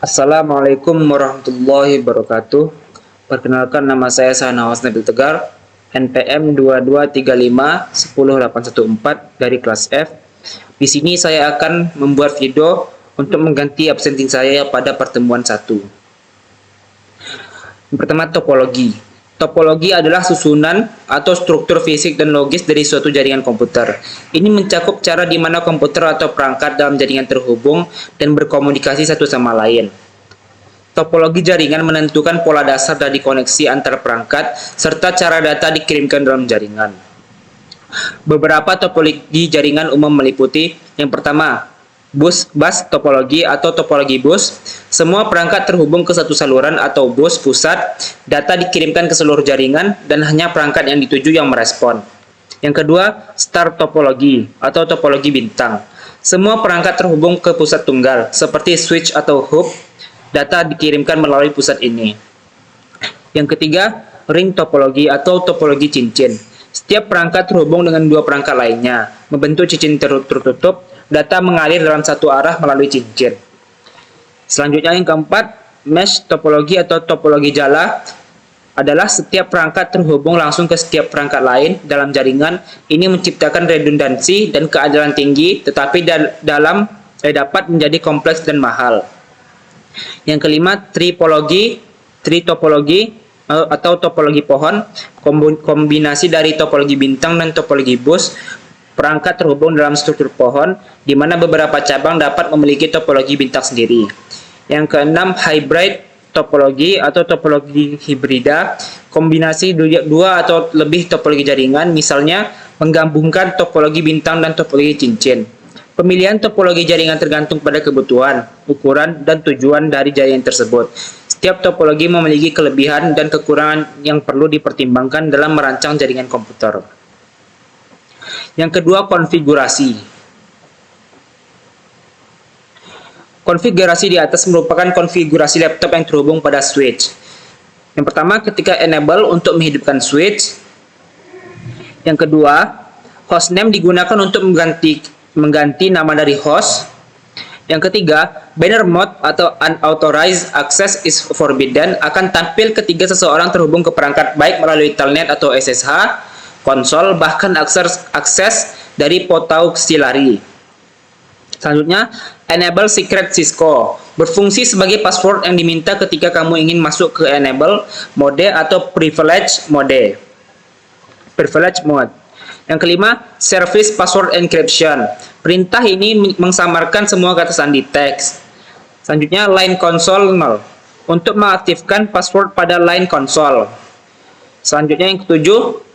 Assalamualaikum warahmatullahi wabarakatuh. Perkenalkan, nama saya Sahnawas Nabil Tegar, NPM 2235 10814 dari kelas F. Di sini saya akan membuat video untuk mengganti absensi saya pada pertemuan 1. Yang pertama, topologi. Topologi adalah susunan atau struktur fisik dan logis dari suatu jaringan komputer. Ini mencakup cara di mana komputer atau perangkat dalam jaringan terhubung dan berkomunikasi satu sama lain. Topologi jaringan menentukan pola dasar dari koneksi antar perangkat serta cara data dikirimkan dalam jaringan. Beberapa topologi jaringan umum meliputi: yang pertama, bus topologi atau topologi bus. Semua perangkat terhubung ke satu saluran atau bus pusat, data dikirimkan ke seluruh jaringan dan hanya perangkat yang dituju yang merespon. Yang kedua, star topologi atau topologi bintang. Semua perangkat terhubung ke pusat tunggal, seperti switch atau hub, data dikirimkan melalui pusat ini. Yang ketiga, ring topologi atau topologi cincin. Setiap perangkat terhubung dengan dua perangkat lainnya, membentuk cincin tertutup, data mengalir dalam satu arah melalui cincin. Selanjutnya yang keempat, mesh topologi atau topologi jala adalah setiap perangkat terhubung langsung ke setiap perangkat lain dalam jaringan. Ini menciptakan redundansi dan keadilan tinggi, tetapi dapat menjadi kompleks dan mahal. Yang kelima, topologi atau topologi pohon, kombinasi dari topologi bintang dan topologi bus. Perangkat terhubung dalam struktur pohon, di mana beberapa cabang dapat memiliki topologi bintang sendiri. Yang keenam, hybrid topologi atau topologi hibrida, kombinasi dua atau lebih topologi jaringan, misalnya menggabungkan topologi bintang dan topologi cincin. Pemilihan topologi jaringan tergantung pada kebutuhan, ukuran, dan tujuan dari jaringan tersebut. Setiap topologi memiliki kelebihan dan kekurangan yang perlu dipertimbangkan dalam merancang jaringan komputer. Yang kedua, konfigurasi. Konfigurasi di atas merupakan konfigurasi laptop yang terhubung pada switch. Yang pertama, ketika enable untuk menghidupkan switch. Yang kedua, hostname digunakan untuk mengganti nama dari host. Yang ketiga, banner mode atau unauthorized access is forbidden akan tampil ketika seseorang terhubung ke perangkat baik melalui telnet atau SSH, konsol, bahkan akses dari port auxiliary. Selanjutnya, enable secret Cisco berfungsi sebagai password yang diminta ketika kamu ingin masuk ke enable mode atau privilege mode. Yang kelima, service password encryption. Perintah ini mengsamarkan semua kata sandi teks. Selanjutnya, line console 0 untuk mengaktifkan password pada line console. Selanjutnya yang ketujuh,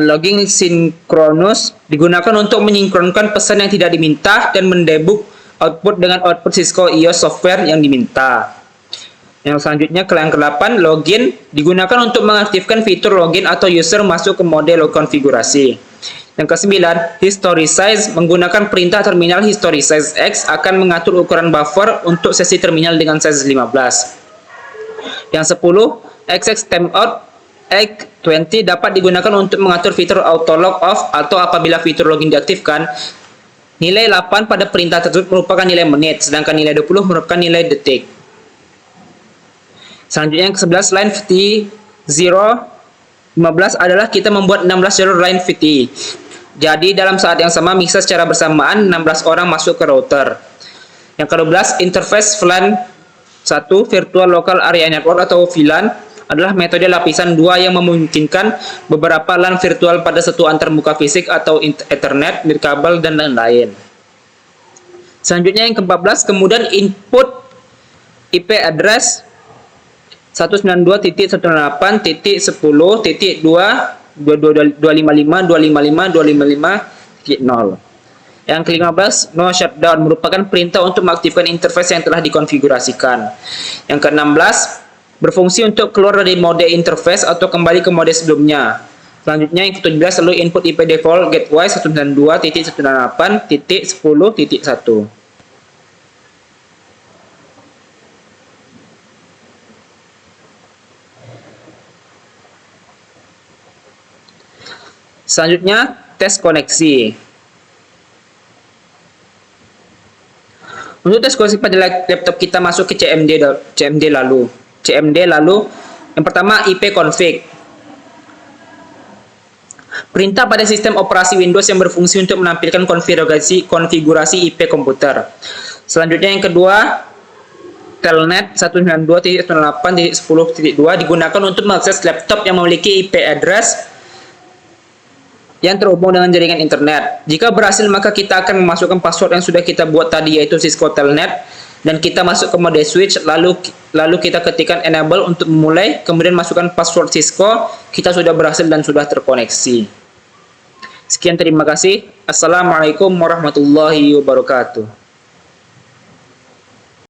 logging synchronous digunakan untuk menyinkronkan pesan yang tidak diminta dan mendebug output dengan output Cisco IOS software yang diminta. Yang selanjutnya, yang ke-8, login digunakan untuk mengaktifkan fitur login atau user masuk ke mode konfigurasi. Yang ke-9, history size menggunakan perintah terminal history size X akan mengatur ukuran buffer untuk sesi terminal dengan size 15. Yang 10, XX timeout X20 dapat digunakan untuk mengatur fitur auto log off atau apabila fitur login diaktifkan. Nilai 8 pada perintah tersebut merupakan nilai menit, sedangkan nilai 20 merupakan nilai detik. Selanjutnya yang ke-11, line VT015 adalah kita membuat 16 jalur line VT. Jadi dalam saat yang sama bisa secara bersamaan 16 orang masuk ke router. Yang ke-12, interface VLAN 1 Virtual Local Area Network atau VLAN adalah metode lapisan 2 yang memungkinkan beberapa LAN virtual pada satu antarmuka fisik atau Ethernet, nirkabel, dan lain-lain. Selanjutnya yang ke-14, kemudian input IP address 192.10.2.255.255.255.0. Yang ke-15, no shutdown merupakan perintah untuk mengaktifkan interface yang telah dikonfigurasikan. Yang ke-16, berfungsi untuk keluar dari mode interface atau kembali ke mode sebelumnya. Selanjutnya yang ke-17, lalu input IP default gateway 192.168.10.1. Selanjutnya, tes koneksi. Untuk tes qualifikasi pada laptop kita masuk ke CMD lalu. Yang pertama IP config. Perintah pada sistem operasi Windows yang berfungsi untuk menampilkan konfigurasi IP komputer. Selanjutnya yang kedua, telnet 192.168.10.2 digunakan untuk mengakses laptop yang memiliki IP address yang terhubung dengan jaringan internet. Jika berhasil, maka kita akan memasukkan password yang sudah kita buat tadi, yaitu Cisco Telnet, dan kita masuk ke mode switch, lalu kita ketikkan enable untuk memulai, kemudian masukkan password Cisco. Kita sudah berhasil dan sudah terkoneksi. Sekian, terima kasih. Assalamualaikum warahmatullahi wabarakatuh.